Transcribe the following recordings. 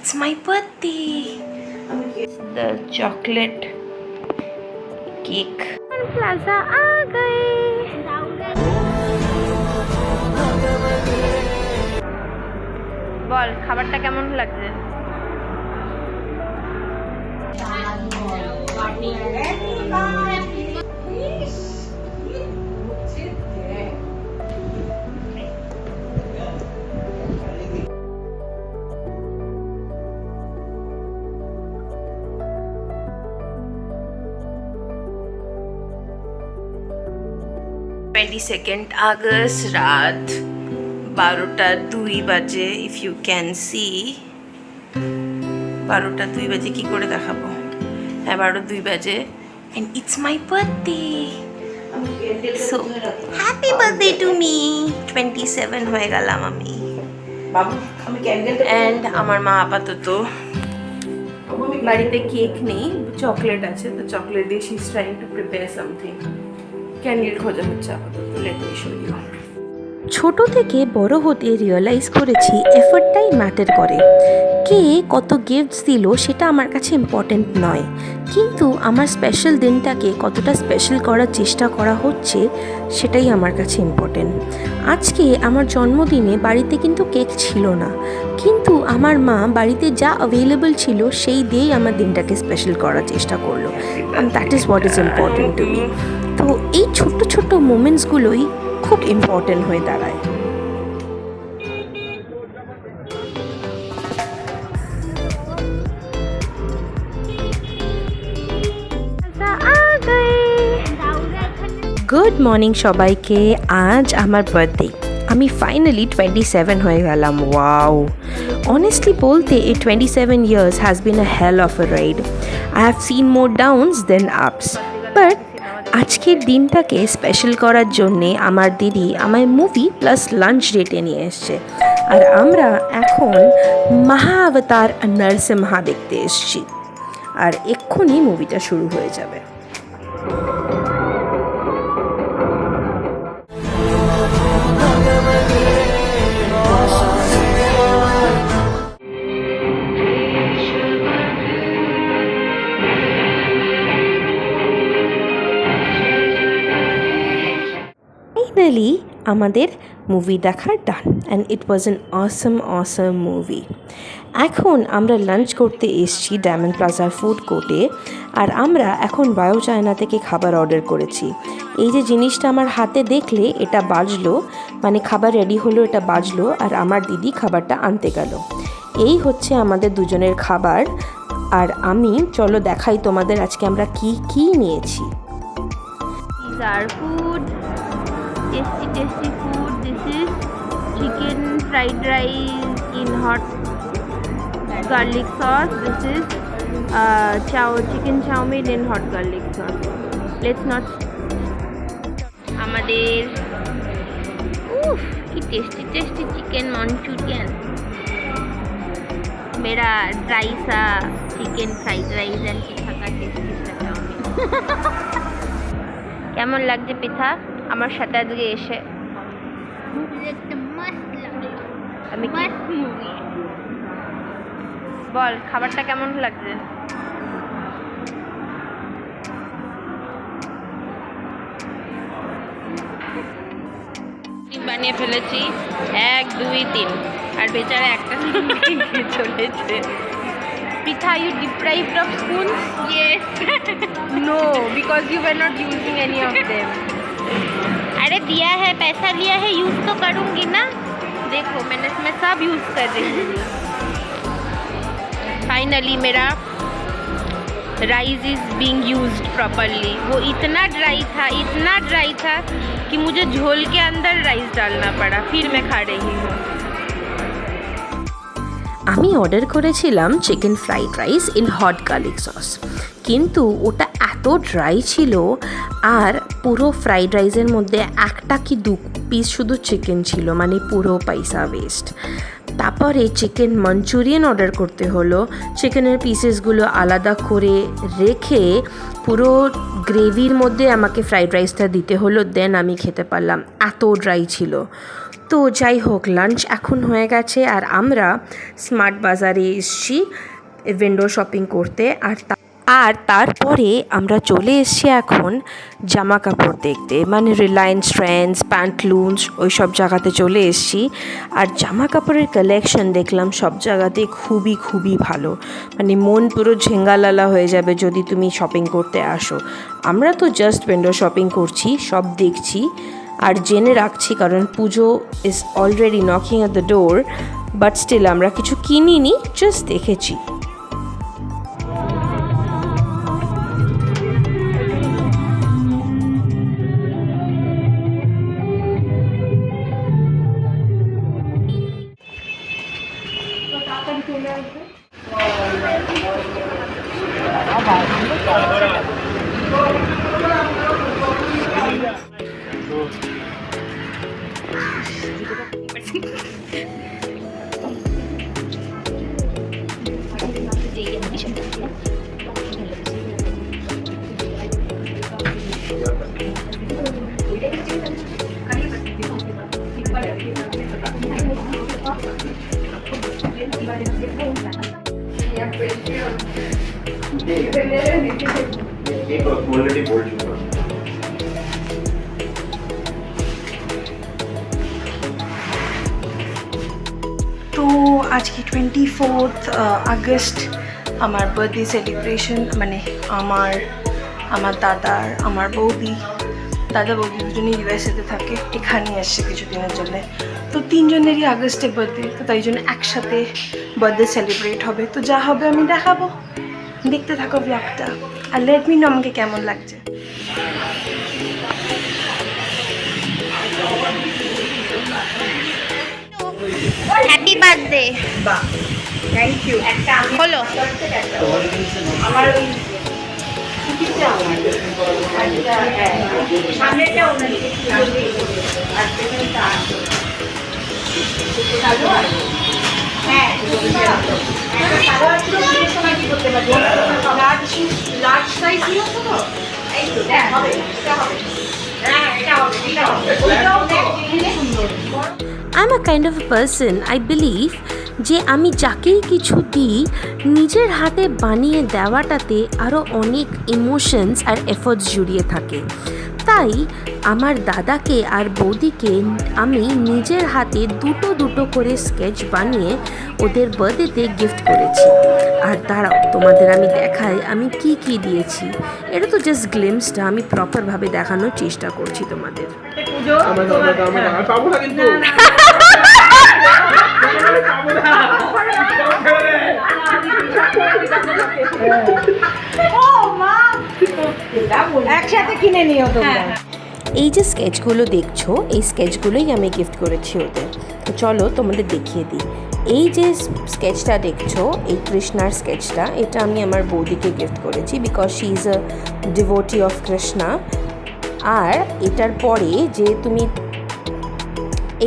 it's my birthday. The chocolate cake. Plaza आ गए. বল খাবারটা কেমন লাগছে? August রাত 12:02 বাজে। ইফ ইউ ক্যান সি 12:02 বাজে কি করে দেখাবো? হ্যাঁ 12:02 বাজে and it's my birthday. So happy birthday to me. 27 হয়ে গেলাম আমি। and আমার মা আপাতত বাড়িতে কেক নেই, চকলেট আছে, তো চকলেট দিয়ে she's trying to prepare something. Candle খোঁজা হচ্ছে আপাতত। Let me show you. ছোট থেকে বড় হতে রিয়েলাইজ করেছি এফর্টটাই ম্যাটার করে। কে কত গিফটস দিল সেটা আমার কাছে ইম্পর্টেন্ট নয়, কিন্তু আমার স্পেশাল দিনটাকে কতটা স্পেশাল করার চেষ্টা করা হচ্ছে সেটাই আমার কাছে ইম্পর্টেন্ট। আজকে আমার জন্মদিনে বাড়িতে কিন্তু কেক ছিল না, কিন্তু আমার মা বাড়িতে যা অ্যাভেলেবল ছিল সেই দিয়েই আমার দিনটাকে স্পেশাল করার চেষ্টা করলো। That is what is important to me. তো এই ছোট্ট ছোট্ট মোমেন্টসগুলোই খুব ইম্পর্টেন্ট হয়ে দাঁড়ায়। গুড মর্নিং সবাইকে। আজ আমার বার্থডে। আমি ফাইনালি 27 হয়ে গেলাম। ওয়াও, অনেস্টলি বলতে এই 27 years has been a hell of a ride. I have seen more downs than ups, but আজকের দিনটাকে স্পেশাল করার জন্যে আমার দিদি আমায় মুভি প্লাস লাঞ্চ ডেটে নিয়ে এসছে, আর আমরা এখন মহাবতার নরসিংহা দেখতে এসছি, আর এক্ষুনি মুভিটা শুরু হয়ে যাবে। ফাইনালি আমাদের মুভি দেখার done, and it was an awesome movie. এখন আমরা লাঞ্চ করতে এসেছি ডায়মন্ড প্লাজার ফুড কোর্টে, আর আমরা এখন বায়ো চায়না থেকে খাবার অর্ডার করেছি। এই যে জিনিসটা আমার হাতে দেখলে এটা বাজলো, মানে খাবার রেডি হলো, এটা বাজলো, আর আমার দিদি খাবারটা আনতে গেল। এই হচ্ছে আমাদের দুজনের খাবার, আর আমি চলো দেখাই তোমাদের আজকে আমরা কি নিয়েছি। Food, tasty food. This is chicken fried rice in hot garlic sauce. This is chicken chow mein in hot garlic sauce. Let's not আমাদের কি টেস্টি চিকেন मंचूरियन, मेरा ड्राई सा चिकन फ्राइड राइस एंड पिठा का tasty सा chowmein. কেমন লাগছে পিঠা আমার সাথে আজকে এসে? আমি বল খাবারটা কেমন লাগছে? বানিয়ে ফেলেছি 1 2 3, আর বেচারা একটা চলেছে। Pritha, you deprived of spoons? Yes. No, because you were not using any of them. अरे दिया है, पैसा लिया है, यूज तो करूँगी ना। देखो मैंने इसमें सब यूज कर रही हूँ। फाइनली मेरा rice is being used properly. वो इतना ड्राई था कि मुझे झोल के अंदर राइस डालना पड़ा, फिर मैं खा रही हूँ। আমি অর্ডার করেছিলাম chicken fried rice in hot garlic sauce, কিন্তু ওটা এত ড্রাই ছিল, আর পুরো ফ্রাইড রাইসের মধ্যে 1 কি 2 পিস শুধু চিকেন ছিল, মানে পুরো পয়সা ওয়েস্ট। তারপরে চিকেন মাঞ্চুরিয়ান অর্ডার করতে হলো। চিকেনের পিসেসগুলো আলাদা করে রেখে পুরো গ্রেভির মধ্যে আমাকে ফ্রাইড রাইসটা দিতে হলো, দেন আমি খেতে পারলাম, এত ড্রাই ছিল। তো যাই হোক, লাঞ্চ এখন হয়ে গেছে আর আমরা স্মার্ট বাজারে এসেছি উইন্ডো শপিং করতে। আর তারপরে আমরা চলে এসেছি এখন জামা কাপড় দেখতে, মানে রিলায়েন্স ট্রেন্ডস, প্যান্টলুন্স ওই সব জায়গাতে চলে এসেছি। আর জামা কাপড়ের কালেকশন দেখলাম সব জায়গাতে খুবই খুবই ভালো, মানে মন পুরো ঝিঙ্গালালা হয়ে যাবে যদি তুমি শপিং করতে আসো। আমরা তো জাস্ট উইন্ডো শপিং করছি, সব দেখছি আর জেনে রাখছি, কারণ Puja is already knocking at the door. But still আমরা কিছু কিনিনি, জাস্ট দেখেছি। তো আজকে 24 আগস্ট আমার বার্থডে সেলিব্রেশন, মানে আমার দাদার, আমার দাদা বৌদি দুজনেই ইউএসএতে থাকে, এখানে আসছে কিছুদিনের জন্য। তো তিনজনেরই আগস্টে বার্থডে, তো তাই জন্য একসাথে বার্থডে সেলিব্রেট হবে। তো যা হবে আমি দেখাবো, দেখতে থাকো ব্লগটা আর লেট মি নো আমাকে কেমন লাগছে। Happy birthday. বাহ, থ্যাংক ইউ। একটা হলো আমার ওই সামনেটা ওনার আর পেছনটা হ্যাঁ, লার্জ সাইজ নিয়ে তো এই তো হবে, এটা হবে, হ্যাঁ এটা হবে, এটা হবে, ওইটাও দেখতে সুন্দর। I'm a kind of a person, I believe যে আমি যাকেই কিছু দিই নিজের হাতে বানিয়ে দেওয়াটাতে আরও অনেক ইমোশনস আর এফোর্টস জড়িয়ে থাকে। তাই আমার দাদাকে আর বৌদিকে আমি নিজের হাতে দুটো করে স্কেচ বানিয়ে ওদের বার্থডেতে গিফট করেছি। আর দাঁড়াও তোমাদের আমি দেখাই আমি কি কি দিয়েছি। এটা তো জাস্ট গ্লিমসটা, আমি প্রপারভাবে দেখানোর চেষ্টা করছি তোমাদের। একসাথে কিনে নিও তোমরা। এই যে স্কেচগুলো দেখছো, এই স্কেচগুলোই আমি গিফট করেছি ওদের। তো চলো তোমাদের দেখিয়ে দিই। এই যে স্কেচটা দেখছো, এই কৃষ্ণার স্কেচটা, এটা আমি আমার বৌদিকে গিফট করেছি because she is a devotee of Krishna. আর এটার পরে যে তুমি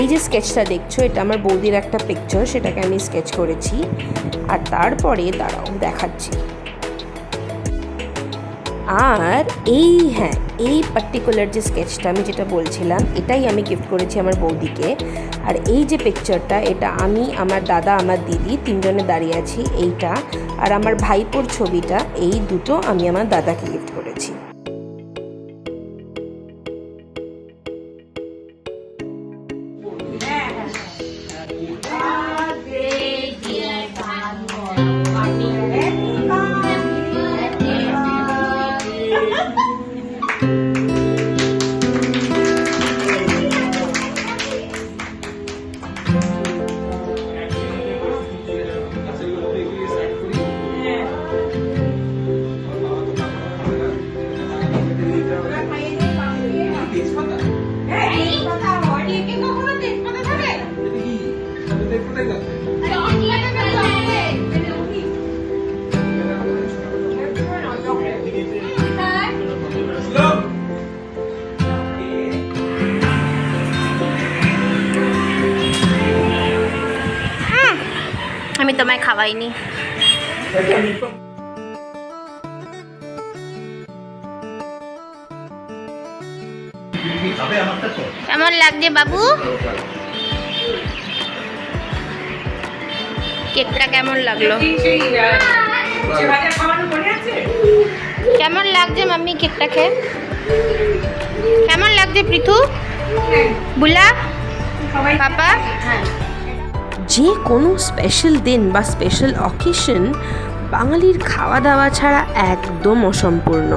এই যে স্কেচটা দেখছো, এটা আমার বৌদির একটা পিকচার, সেটাকে আমি স্কেচ করেছি। আর তারপরে দাঁড়াও দেখাচ্ছি। আর এই পার্টিকুলার যে স্কেচটা আমি যেটা বলছিলাম, এটাই আমি গিফট করেছি আমার বৌদিকে। আর এই যে পিকচারটা, এটা আমি, আমার দাদা, আমার দিদি তিনজনে দাঁড়িয়ে আছি এইটা। আর আমার ভাইপোর ছবিটা, এই দুটো আমি আমার দাদাকে গিফট করেছি। আমি তোমায় খাওয়াইনি। কেমন লাগছে বাবু? কেকটা কেমন লাগলো? কেমন লাগছে মাম্মি কেকটা খেয়ে? কেমন লাগছে পৃথু? বুলা পাপা? যে কোনো স্পেশাল দিন বা স্পেশাল অকেশন বাঙালির খাওয়া দাওয়া ছাড়া একদম অসম্পূর্ণ।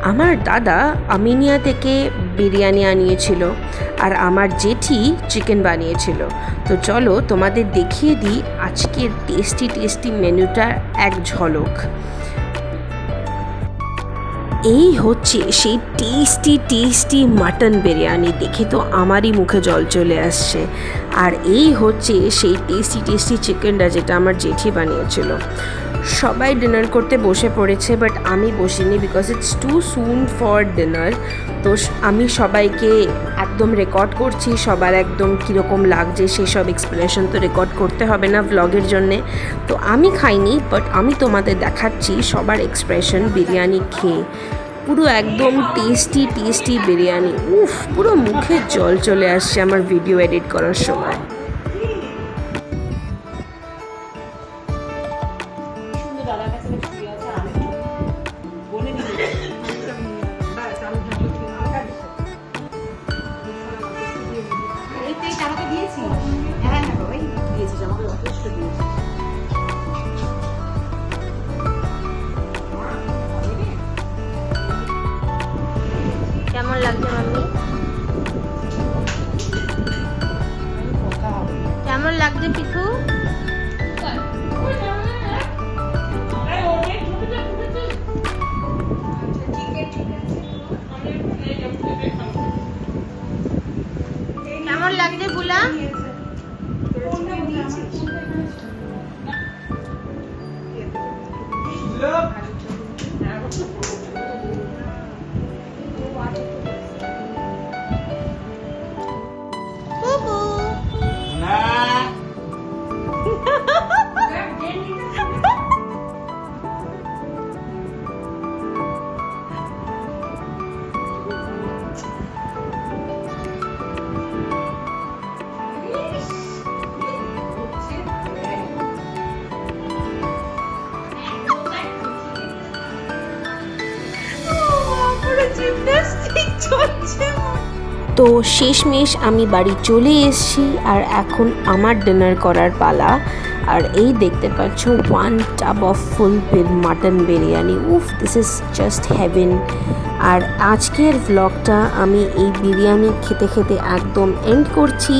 আমার দাদা আমিনিয়া থেকে বিরিয়ানি আনিয়েছিল আর আমার জেঠি চিকেন বানিয়েছিল। তো চলো তোমাদের দেখিয়ে দিই আজকের টেস্টি মেনুটার এক ঝলক। এই হচ্ছে সেই টেস্টি মাটন বিরিয়ানি, দেখে তো আমারই মুখে জল চলে আসছে। আর এই হচ্ছে সেই টেস্টি চিকেনটা যেটা আমার জেঠি বানিয়েছিল। সবাই ডিনার করতে বসে পড়েছে, বাট আমি বসিনি because it's too soon for dinner. তো আমি সবাইকে একদম রেকর্ড করছি, সবার একদম কীরকম লাগছে সেসব এক্সপ্লেনেশন তো রেকর্ড করতে হবে না ব্লগের জন্যে। তো আমি খাইনি, বাট আমি তোমাদের দেখাচ্ছি সবার এক্সপ্রেশন বিরিয়ানি খেয়ে। পুরো একদম টেস্টি বিরিয়ানি, উফ, পুরো মুখে জল চলে আসছে আমার ভিডিও এডিট করার সময়। কেমন লাগছে মাম্মি? কেমন লাগছে পিথু? কেমন লাগছে বুলা? তো শেষমেশ আমি বাড়ি চলে এসেছি আর এখন আমার ডিনার করার পালা। আর এই দেখতে পাচ্ছ 1 tub of full mutton biryani, উফ, দিস ইজ জাস্ট হেভেন। আর আজকের ভ্লগটা আমি এই বিরিয়ানি খেতে একদম এন্ড করছি।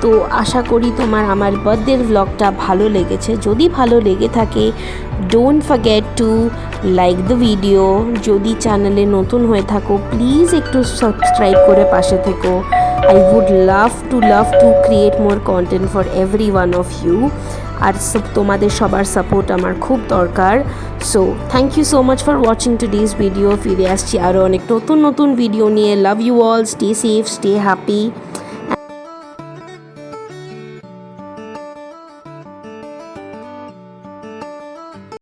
তো আশা করি আমার বার্থডের ভ্লগটা ভালো লেগেছে। যদি ভালো লেগে থাকে don't forget to like the video. যদি চ্যানেলে নতুন হয়ে থাকো প্লিজ একটু সাবস্ক্রাইব করে পাশে থেকো। I would love to create more content for every one of you. আর তোমাদের সবার সাপোর্ট আমার খুব দরকার। So thank you so much for watching today's video. ফিরে আসছি আরও অনেক নতুন ভিডিও নিয়ে। Love you all, stay safe, stay happy.